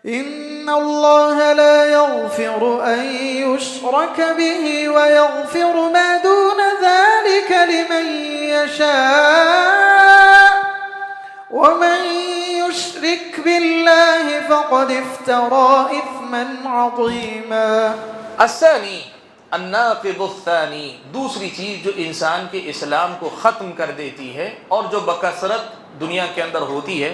إن الله لا يغفر أن يشرك به ويغفر ما دون ذلك لمن يشاء ومن يشرك بالله فقد افترى إثما عظيما. الثانی الناقض الثانی، دوسری چیز جو انسان کے اسلام کو ختم کر دیتی ہے اور جو بکثرت دنیا کے اندر ہوتی ہے،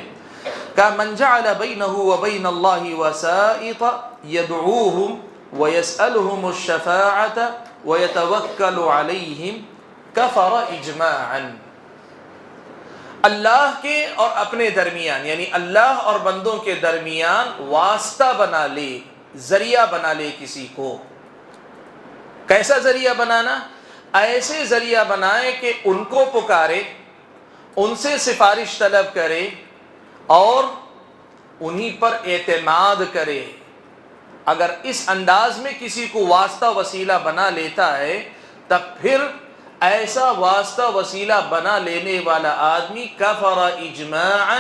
کہ من جعل بینہ وبین اللہ وسائط یدعوہم ویسألہم الشفاعۃ ویتوکل علیہم کفر اجماعا. اللہ کے اور اپنے درمیان، یعنی اللہ اور بندوں کے درمیان واسطہ بنا لے، ذریعہ بنا لے کسی کو. کیسا ذریعہ بنانا؟ ایسے ذریعہ بنائے کہ ان کو پکارے، ان سے سفارش طلب کرے اور انہی پر اعتماد کرے. اگر اس انداز میں کسی کو واسطہ وسیلہ بنا لیتا ہے تب پھر ایسا واسطہ وسیلہ بنا لینے والا آدمی کفر اجماعا،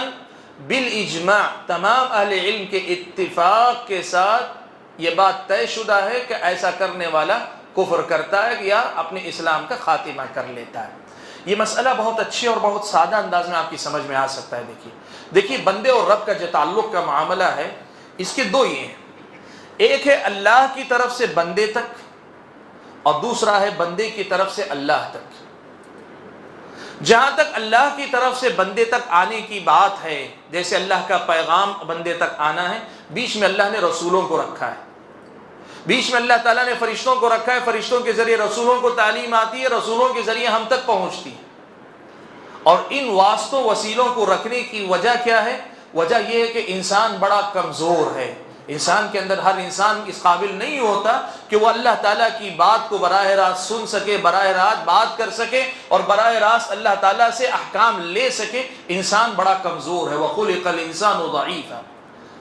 بالاجماع تمام اہل علم کے اتفاق کے ساتھ یہ بات طے شدہ ہے کہ ایسا کرنے والا کفر کرتا ہے یا اپنے اسلام کا خاتمہ کر لیتا ہے. یہ مسئلہ بہت اچھے اور بہت سادہ انداز میں آپ کی سمجھ میں آ سکتا ہے. دیکھیے بندے اور رب کا جو تعلق کا معاملہ ہے اس کے دو ہی ہیں. ایک ہے اللہ کی طرف سے بندے تک اور دوسرا ہے بندے کی طرف سے اللہ تک. جہاں تک اللہ کی طرف سے بندے تک آنے کی بات ہے، جیسے اللہ کا پیغام بندے تک آنا ہے، بیچ میں اللہ نے رسولوں کو رکھا ہے، بیچ میں اللہ تعالیٰ نے فرشتوں کو رکھا ہے، فرشتوں کے ذریعے رسولوں کو تعلیم آتی ہے، رسولوں کے ذریعے ہم تک پہنچتی ہے. اور ان واسطوں وسیلوں کو رکھنے کی وجہ کیا ہے؟ وجہ یہ ہے کہ انسان بڑا کمزور ہے. انسان کے اندر ہر انسان اس قابل نہیں ہوتا کہ وہ اللہ تعالیٰ کی بات کو براہ راست سن سکے، براہ راست بات کر سکے اور براہ راست اللہ تعالیٰ سے احکام لے سکے. انسان بڑا کمزور ہے. وَخُلِقَ الْإِنسَانُ ضَعِيفًا.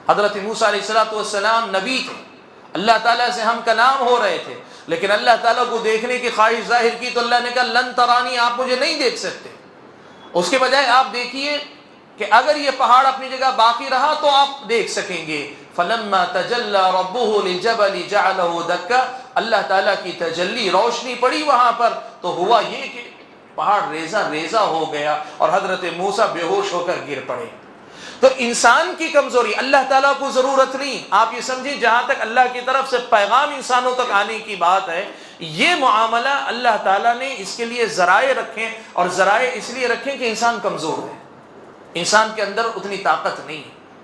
حضرت موسیٰ علیہ السلام نبی تھے، اللہ تعالیٰ سے ہم کلام ہو رہے تھے، لیکن اللہ تعالیٰ کو دیکھنے کی خواہش ظاہر کی تو اللہ نے کہا لن ترانی، آپ مجھے نہیں دیکھ سکتے. اس کے بجائے آپ دیکھیے کہ اگر یہ پہاڑ اپنی جگہ باقی رہا تو آپ دیکھ سکیں گے. فلما تجلی ربہ للجبل جعلہ دکا، اللہ تعالیٰ کی تجلی روشنی پڑی وہاں پر تو ہوا یہ کہ پہاڑ ریزہ ریزہ ہو گیا اور حضرت موسیٰ بے ہوش ہو کر گر پڑے. تو انسان کی کمزوری، اللہ تعالیٰ کو ضرورت نہیں. آپ یہ سمجھیں جہاں تک اللہ کی طرف سے پیغام انسانوں تک آنے کی بات ہے، یہ معاملہ اللہ تعالیٰ نے اس کے لیے ذرائع رکھیں، اور ذرائع اس لیے رکھیں کہ انسان کمزور ہے، انسان کے اندر اتنی طاقت نہیں.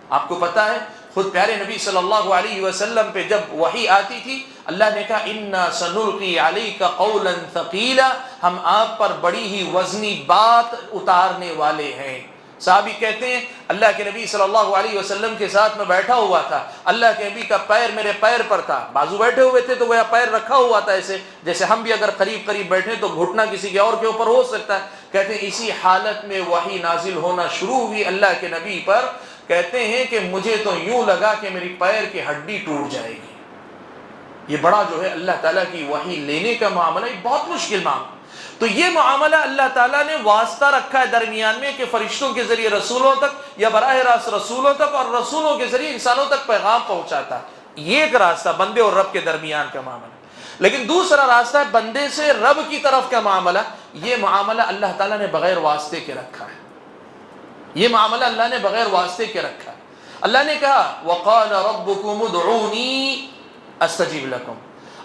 آپ کو پتہ ہے خود پیارے نبی صلی اللہ علیہ وسلم پہ جب وحی آتی تھی اللہ نے کہا اِنَّا سَنُلْقِي عَلَيْكَ قَوْلًا ثَقِيلًا، ہم آپ پر بڑی ہی وزنی بات اتارنے والے ہیں. صحابی کہتے ہیں اللہ کے نبی صلی اللہ علیہ وسلم کے ساتھ میں بیٹھا ہوا تھا، اللہ کے نبی کا پیر میرے پیر پر تھا، بازو بیٹھے ہوئے تھے تو وہ پیر رکھا ہوا تھا ایسے جیسے ہم بھی اگر قریب قریب بیٹھے تو گھٹنا کسی کے اور کے اوپر ہو سکتا ہے. کہتے ہیں اسی حالت میں وحی نازل ہونا شروع ہوئی اللہ کے نبی پر. کہتے ہیں کہ مجھے تو یوں لگا کہ میری پیر کی ہڈی ٹوٹ جائے گی. یہ بڑا جو ہے اللہ تعالیٰ کی وحی لینے کا معاملہ یہ بہت مشکل معاملہ. تو یہ معاملہ اللہ تعالیٰ نے واسطہ رکھا ہے درمیان میں کہ فرشتوں کے ذریعے رسولوں تک یا براہ راست رسولوں تک اور رسولوں کے ذریعے انسانوں تک پیغام پہنچاتا. یہ ایک راستہ بندے اور رب کے درمیان کا معاملہ. لیکن دوسرا راستہ ہے بندے سے رب کی طرف کا معاملہ. یہ معاملہ اللہ تعالیٰ نے بغیر واسطے کے رکھا ہے. یہ معاملہ اللہ نے بغیر واسطے کے رکھا ہے. اللہ نے کہا وَقَالَ رَبُّكُمُ ادْعُونِي أَسْتَجِبْ لَكُمْ،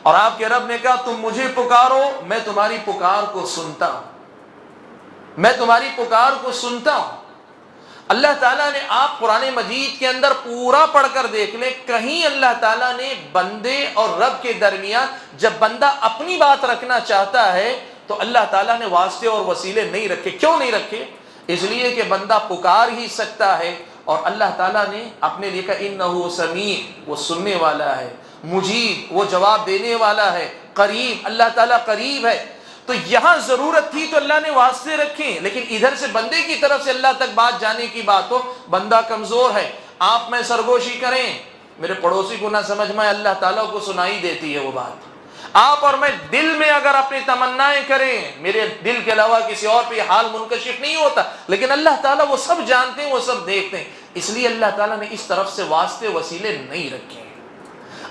اور آپ کے رب نے کہا تم مجھے پکارو میں تمہاری پکار کو سنتا ہوں، میں تمہاری پکار کو سنتا ہوں. اللہ تعالیٰ نے آپ قرآن مجید کے اندر پورا پڑھ کر دیکھ لیں، کہیں اللہ تعالیٰ نے بندے اور رب کے درمیان جب بندہ اپنی بات رکھنا چاہتا ہے تو اللہ تعالیٰ نے واسطے اور وسیلے نہیں رکھے. کیوں نہیں رکھے؟ اس لیے کہ بندہ پکار ہی سکتا ہے اور اللہ تعالیٰ نے اپنے لیے کہا انہو سمیع، وہ سننے والا ہے، مجیب، وہ جواب دینے والا ہے، قریب، اللہ تعالیٰ قریب ہے. تو یہاں ضرورت تھی تو اللہ نے واسطے رکھیں، لیکن ادھر سے بندے کی طرف سے اللہ تک بات جانے کی بات ہو، بندہ کمزور ہے. آپ میں سرگوشی کریں، میرے پڑوسی کو نہ سمجھ میں اللہ تعالیٰ کو سنائی دیتی ہے وہ بات. آپ اور میں دل میں اگر اپنی تمنائیں کریں، میرے دل کے علاوہ کسی اور پہ یہ حال منکشف نہیں ہوتا، لیکن اللہ تعالیٰ وہ سب جانتے ہیں، وہ سب دیکھتے ہیں. اس لیے اللہ تعالیٰ نے اس طرف سے واسطے وسیلے نہیں رکھے ہیں۔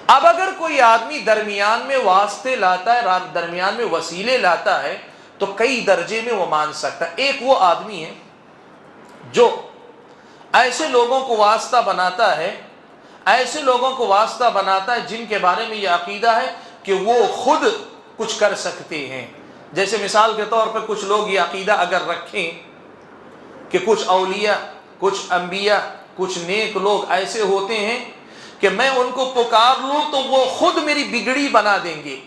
اب اگر کوئی آدمی درمیان میں واسطے لاتا ہے، درمیان میں وسیلے لاتا ہے، تو کئی درجے میں وہ مان سکتا ہے۔ ایک وہ آدمی ہے جو ایسے لوگوں کو واسطہ بناتا ہے، ایسے لوگوں کو واسطہ بناتا ہے جن کے بارے میں یہ عقیدہ ہے کہ وہ خود کچھ کر سکتے ہیں۔ جیسے مثال کے طور پر کچھ لوگ یہ عقیدہ اگر رکھیں کہ کچھ اولیاء، کچھ انبیاء، کچھ نیک لوگ ایسے ہوتے ہیں کہ میں ان کو پکار لوں تو وہ خود میری بگڑی بنا دیں گے۔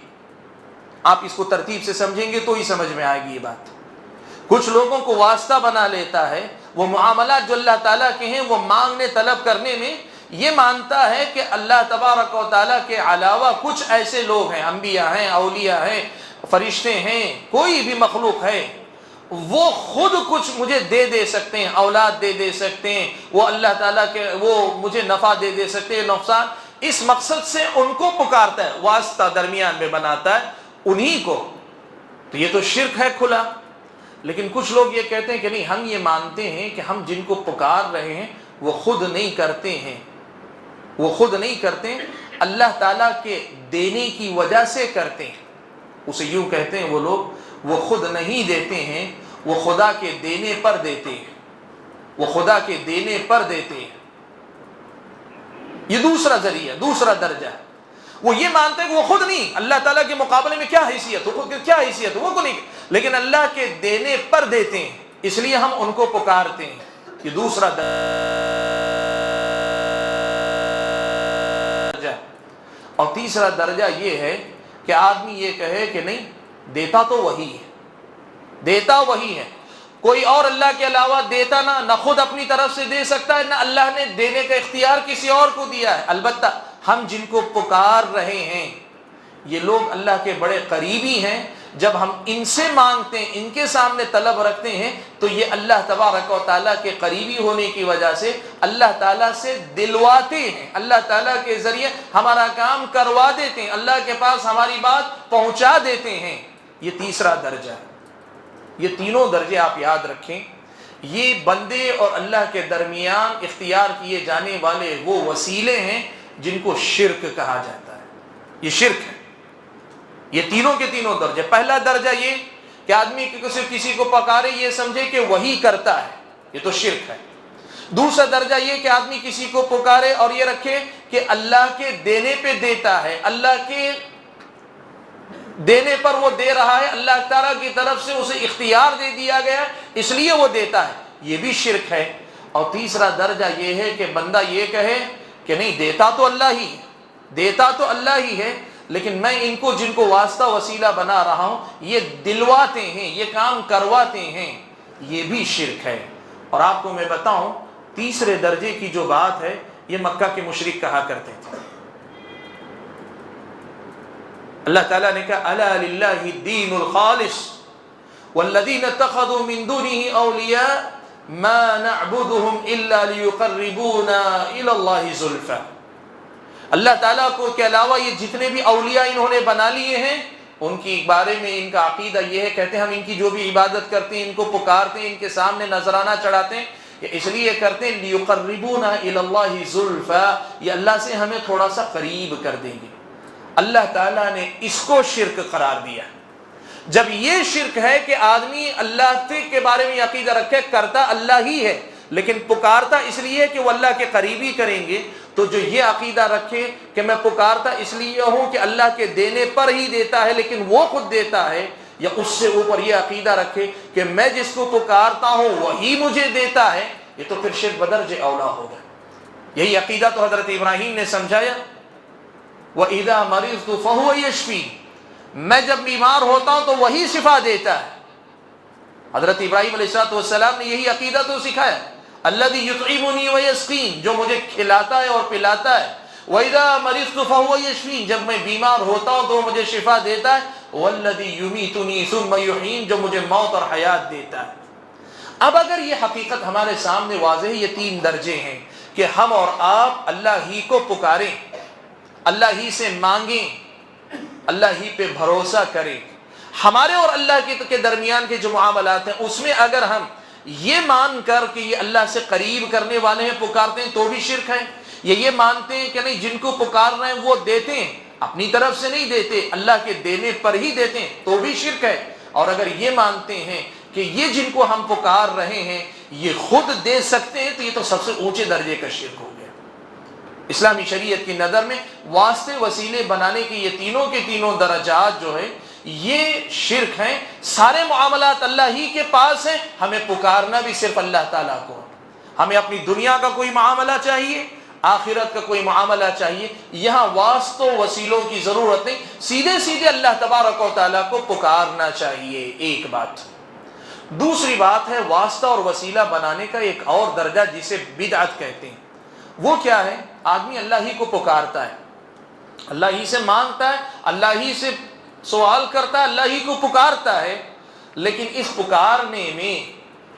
آپ اس کو ترتیب سے سمجھیں گے تو ہی سمجھ میں آئے گی یہ بات۔ کچھ لوگوں کو واسطہ بنا لیتا ہے، وہ معاملات جو اللہ تعالیٰ کے ہیں وہ مانگنے طلب کرنے میں یہ مانتا ہے کہ اللہ تبارک و تعالیٰ کے علاوہ کچھ ایسے لوگ ہیں، انبیاء ہیں، اولیاء ہیں، فرشتے ہیں، کوئی بھی مخلوق ہے، وہ خود کچھ مجھے دے سکتے ہیں، اولاد دے سکتے ہیں، وہ اللہ تعالیٰ کے وہ مجھے نفع دے سکتے ہیں، نقصان۔ اس مقصد سے ان کو پکارتا ہے، واسطہ درمیان میں بناتا ہے انہی کو۔ تو یہ تو شرک ہے کھلا۔ لیکن کچھ لوگ یہ کہتے ہیں کہ نہیں، ہم یہ مانتے ہیں کہ ہم جن کو پکار رہے ہیں وہ خود نہیں کرتے ہیں، وہ خود نہیں کرتے، اللہ تعالیٰ کے دینے کی وجہ سے کرتے ہیں۔ اسے یوں کہتے ہیں وہ لوگ، وہ خود نہیں دیتے ہیں، وہ خدا کے دینے پر دیتے ہیں، وہ خدا کے دینے پر دیتے ہیں۔ یہ دوسرا ذریعہ، دوسرا درجہ ہے۔ وہ یہ مانتے ہیں کہ وہ خود نہیں، اللہ تعالیٰ کے مقابلے میں کیا حیثیت، کیا حیثیت وہ کو نہیں، لیکن اللہ کے دینے پر دیتے ہیں، اس لیے ہم ان کو پکارتے ہیں۔ یہ دوسرا درجہ۔ اور تیسرا درجہ یہ ہے کہ آدمی یہ کہے کہ نہیں، دیتا تو وہی ہے، دیتا وہی ہے، کوئی اور اللہ کے علاوہ دیتا نہ خود اپنی طرف سے دے سکتا ہے، نہ اللہ نے دینے کا اختیار کسی اور کو دیا ہے۔ البتہ ہم جن کو پکار رہے ہیں یہ لوگ اللہ کے بڑے قریبی ہیں، جب ہم ان سے مانگتے ہیں، ان کے سامنے طلب رکھتے ہیں، تو یہ اللہ تبارک و تعالیٰ کے قریبی ہونے کی وجہ سے اللہ تعالیٰ سے دلواتے ہیں، اللہ تعالیٰ کے ذریعے ہمارا کام کروا دیتے ہیں، اللہ کے پاس ہماری بات پہنچا دیتے ہیں۔ یہ تیسرا درجہ ہے۔ یہ تینوں درجے آپ یاد رکھیں، یہ بندے اور اللہ کے درمیان اختیار کیے جانے والے وہ وسیلے ہیں جن کو شرک کہا جاتا ہے۔ یہ شرک ہے۔ یہ تینوں کے تینوں درجے۔ پہلا درجہ یہ کہ آدمی کسی کو پکارے، یہ سمجھے کہ وہی کرتا ہے، یہ تو شرک ہے۔ دوسرا درجہ یہ کہ آدمی کسی کو پکارے اور یہ رکھے کہ اللہ کے دینے پہ دیتا ہے، اللہ کے دینے پر وہ دے رہا ہے، اللہ تعالیٰ کی طرف سے اسے اختیار دے دیا گیا اس لیے وہ دیتا ہے، یہ بھی شرک ہے۔ اور تیسرا درجہ یہ ہے کہ بندہ یہ کہے کہ نہیں، دیتا تو اللہ ہی ہے، دیتا تو اللہ ہی ہے، لیکن میں ان کو جن کو واسطہ وسیلہ بنا رہا ہوں یہ دلواتے ہیں، یہ کام کرواتے ہیں، یہ بھی شرک ہے۔ اور آپ کو میں بتاؤں تیسرے درجے کی جو بات ہے یہ مکہ کے مشرک کہا کرتے تھے۔ اللہ تعالیٰ نے کہا الا للہ الدین الخالص والذین اتخذوا من دونه اولیاء ما نعبدهم الا ليقربونا الى اللہ زلفى۔ اللہ تعالیٰ کو کے علاوہ یہ جتنے بھی اولیاء انہوں نے بنا لیے ہیں، ان کی بارے میں ان کا عقیدہ یہ ہے، کہتے ہیں ہم ان کی جو بھی عبادت کرتے ہیں، ان کو پکارتے ہیں، ان کے سامنے نذرانہ چڑھاتے ہیں، یہ اس لیے کرتے ہیں لیقربونا الی اللہ زلفى، یہ اللہ سے ہمیں تھوڑا سا قریب کر دیں گے۔ اللہ تعالیٰ نے اس کو شرک قرار دیا۔ جب یہ شرک ہے کہ آدمی اللہ کے بارے میں عقیدہ رکھے، کرتا اللہ ہی ہے لیکن پکارتا اس لیے کہ وہ اللہ کے قریبی کریں گے، تو جو یہ عقیدہ رکھے کہ میں پکارتا اس لیے ہوں کہ اللہ کے دینے پر ہی دیتا ہے لیکن وہ خود دیتا ہے، یا اس سے اوپر یہ عقیدہ رکھے کہ میں جس کو پکارتا ہوں وہی مجھے دیتا ہے، یہ تو پھر شرک بدرجہ اولا ہوگا۔ یہی عقیدہ تو حضرت ابراہیم نے سمجھایا، وَإِذَا مَرِضْتُ فَهُوَ يَشْفِينِ، میں جب بیمار ہوتا ہوں تو وہی شفا دیتا ہے۔ حضرت ابراہیم علیہ السلام نے یہی عقیدہ تو سکھایا، الذی یطعمنی ویسقین، جو مجھے کھلاتا ہے اور پلاتا ہے، وَإِذَا مَرِضْتُ فَهُوَ يَشْفِينِ، جب میں بیمار ہوتا ہوں تو مجھے شفا دیتا ہے، وَالَّذِي يُمِيتُنِي ثُمَّ يُحْيِينِ، جو مجھے موت اور حیات دیتا ہے۔ اب اگر یہ حقیقت ہمارے سامنے واضح ہے، یہ تین درجے ہیں کہ ہم اور آپ اللہ ہی کو پکاریں، اللہ ہی سے مانگیں، اللہ ہی پہ بھروسہ کریں۔ ہمارے اور اللہ کے درمیان کے جو معاملات ہیں اس میں اگر ہم یہ مان کر کہ یہ اللہ سے قریب کرنے والے ہیں پکارتے ہیں تو بھی شرک ہے، یہ مانتے ہیں کہ نہیں جن کو پکار رہے ہیں وہ دیتے ہیں، اپنی طرف سے نہیں دیتے، اللہ کے دینے پر ہی دیتے ہیں تو بھی شرک ہے، اور اگر یہ مانتے ہیں کہ یہ جن کو ہم پکار رہے ہیں یہ خود دے سکتے ہیں تو یہ تو سب سے اونچے درجے کا شرک ہو گیا۔ اسلامی شریعت کی نظر میں واسطے وسیلے بنانے کے یہ تینوں کے تینوں درجات جو ہے یہ شرک ہیں۔ سارے معاملات اللہ ہی کے پاس ہیں، ہمیں پکارنا بھی صرف اللہ تعالیٰ کو، ہمیں اپنی دنیا کا کوئی معاملہ چاہیے، آخرت کا کوئی معاملہ چاہیے، یہاں واسطوں وسیلوں کی ضرورت نہیں، سیدھے سیدھے اللہ تبارک و تعالیٰ کو پکارنا چاہیے۔ ایک بات۔ دوسری بات ہے واسطہ اور وسیلہ بنانے کا ایک اور درجہ جسے بدعت کہتے ہیں۔ وہ کیا ہے؟ آدمی اللہ ہی کو پکارتا ہے، اللہ ہی سے مانگتا ہے، اللہ ہی سے سوال کرتا ہے، اللہ ہی کو پکارتا ہے، لیکن اس پکارنے میں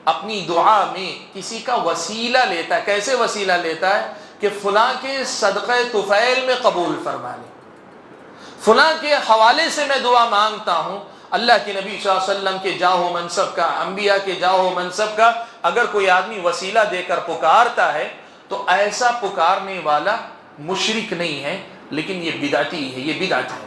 اپنی دعا میں کسی کا وسیلہ لیتا ہے۔ کیسے وسیلہ لیتا ہے؟ کہ فلاں کے صدقہ طفیل میں قبول فرما لے، فلاں کے حوالے سے میں دعا مانگتا ہوں، اللہ کے نبی صلی اللہ علیہ وسلم کے جاہ و منصب کا، انبیاء کے جاہ و منصب کا اگر کوئی آدمی وسیلہ دے کر پکارتا ہے تو ایسا پکارنے والا مشرک نہیں ہے، لیکن یہ بدعتی ہے، یہ بدعت ہے۔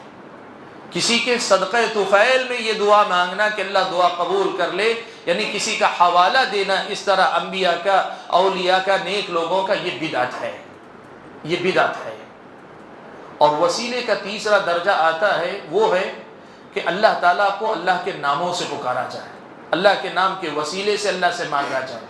کسی کے صدقہ طفیل میں یہ دعا مانگنا کہ اللہ دعا قبول کر لے، یعنی کسی کا حوالہ دینا اس طرح انبیاء کا، اولیاء کا، نیک لوگوں کا، یہ بدعت ہے، یہ بدعت ہے۔ اور وسیلے کا تیسرا درجہ آتا ہے، وہ ہے کہ اللہ تعالیٰ کو اللہ کے ناموں سے پکارا جائے، اللہ کے نام کے وسیلے سے اللہ سے مانگا جائے۔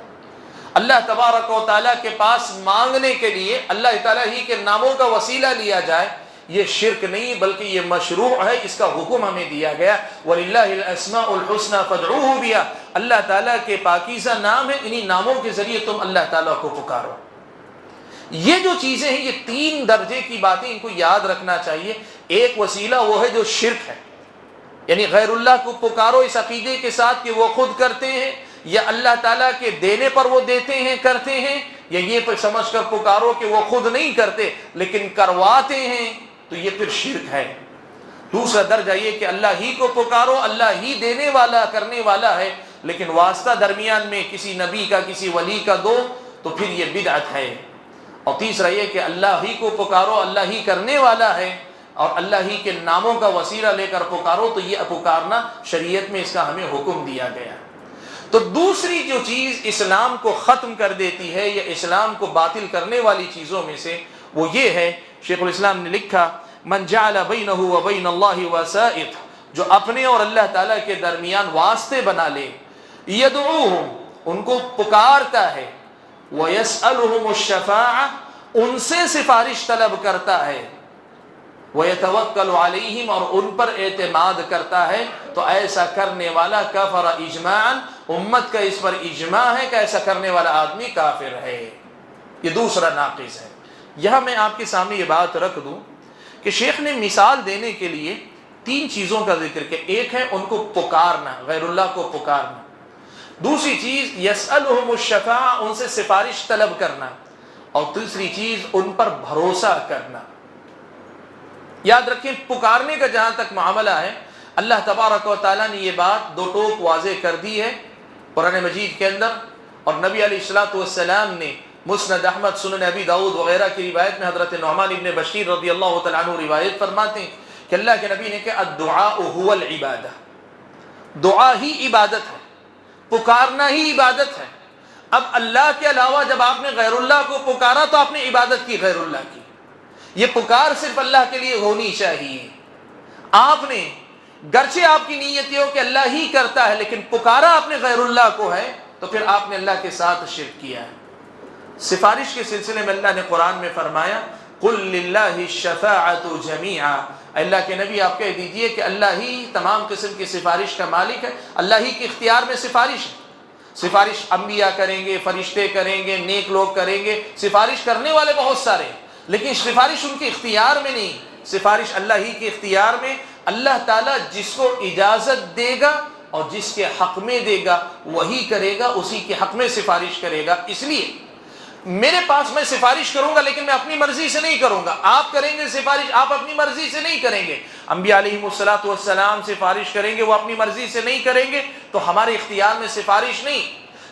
اللہ تبارک و تعالیٰ کے پاس مانگنے کے لیے اللہ تعالیٰ ہی کے ناموں کا وسیلہ لیا جائے، یہ شرک نہیں بلکہ یہ مشروع ہے، اس کا حکم ہمیں دیا گیا۔ وَلِلَّهِ الْأَسْمَاءُ الْحُسْنَى فَادْعُوهُ بِهَا، اللہ تعالیٰ کے پاکیزہ نام ہیں، انہی ناموں کے ذریعے تم اللہ تعالیٰ کو پکارو۔ یہ جو چیزیں ہیں یہ تین درجے کی باتیں ان کو یاد رکھنا چاہیے۔ ایک وسیلہ وہ ہے جو شرک ہے، یعنی غیر اللہ کو پکارو اس عقیدے کے ساتھ کہ وہ خود کرتے ہیں یا اللہ تعالیٰ کے دینے پر وہ دیتے ہیں کرتے ہیں، یا یہ سمجھ کر پکارو کہ وہ خود نہیں کرتے لیکن کرواتے ہیں، تو یہ پھر شرک ہے۔ دوسرا درجہ یہ کہ اللہ ہی کو پکارو، اللہ ہی دینے والا کرنے والا ہے، لیکن واسطہ درمیان میں کسی نبی کا کسی ولی کا دو تو پھر یہ بدعت ہے۔ اور تیسرا یہ کہ اللہ ہی کو پکارو، اللہ ہی کرنے والا ہے، اور اللہ ہی کے ناموں کا وسیلہ لے کر پکارو، تو یہ پکارنا شریعت میں اس کا ہمیں حکم دیا گیا۔ تو دوسری جو چیز اسلام کو ختم کر دیتی ہے یا اسلام کو باطل کرنے والی چیزوں میں سے وہ یہ ہے، شیخ الاسلام نے لکھا من جعل بینہ و بین اللہ وسائط، جو اپنے اور اللہ تعالیٰ کے درمیان واسطے بنا لے، یدعوہم، ان کو پکارتا ہے، ویسألہم الشفاعہ، ان سے سفارش طلب کرتا ہے، وَيَتَوَكَّلُ عَلَيْهِمْ، اور ان پر اعتماد کرتا ہے، تو ایسا کرنے والا کفر اجماعاً، امت کا اس پر اجماع ہے کہ ایسا کرنے والا آدمی کافر ہے۔ یہ دوسرا ناقص ہے۔ یہاں میں آپ کے سامنے یہ بات رکھ دوں کہ شیخ نے مثال دینے کے لیے تین چیزوں کا ذکر کیا۔ ایک ہے ان کو پکارنا، غیر اللہ کو پکارنا۔ دوسری چیز یسألہم الشفاعہ، ان سے سفارش طلب کرنا، اور تیسری چیز ان پر بھروسہ کرنا۔ یاد رکھیں پکارنے کا جہاں تک معاملہ ہے، اللہ تبارک و تعالیٰ نے یہ بات دو ٹوک واضح کر دی ہے قرآن مجید کے اندر، اور نبی علیہ الصلوۃ والسلام نے مسند احمد، سنن ابی داؤد وغیرہ کی روایت میں حضرت نعمان ابن بشیر رضی اللہ تعالیٰ عنہ روایت فرماتے ہیں کہ اللہ کے نبی نے کہا الدعاء هو العبادہ، دعا ہی عبادت ہے، پکارنا ہی عبادت ہے۔ اب اللہ کے علاوہ جب آپ نے غیر اللہ کو پکارا تو آپ نے عبادت کی غیر اللہ کی۔ یہ پکار صرف اللہ کے لیے ہونی چاہیے۔ آپ نے گرچہ آپ کی نیت یہ ہو کہ اللہ ہی کرتا ہے، لیکن پکارا آپ نے غیر اللہ کو ہے تو پھر آپ نے اللہ کے ساتھ شرک کیا ہے۔ سفارش کے سلسلے میں اللہ نے قرآن میں فرمایا قل للہ الشفاعۃ جمیعا، اللہ کے نبی آپ کہہ دیجئے کہ اللہ ہی تمام قسم کی سفارش کا مالک ہے، اللہ ہی کے اختیار میں سفارش ہے۔ سفارش انبیاء کریں گے، فرشتے کریں گے، نیک لوگ کریں گے، سفارش کرنے والے بہت سارے ہیں، لیکن سفارش ان کے اختیار میں نہیں، سفارش اللہ ہی کے اختیار میں۔ اللہ تعالیٰ جس کو اجازت دے گا اور جس کے حق میں دے گا وہی کرے گا، اسی کے حق میں سفارش کرے گا۔ اس لیے میرے پاس میں سفارش کروں گا لیکن میں اپنی مرضی سے نہیں کروں گا، آپ کریں گے سفارش، آپ اپنی مرضی سے نہیں کریں گے۔ انبیاء علیہم الصلوۃ والسلام سفارش کریں گے، وہ اپنی مرضی سے نہیں کریں گے، تو ہمارے اختیار میں سفارش نہیں۔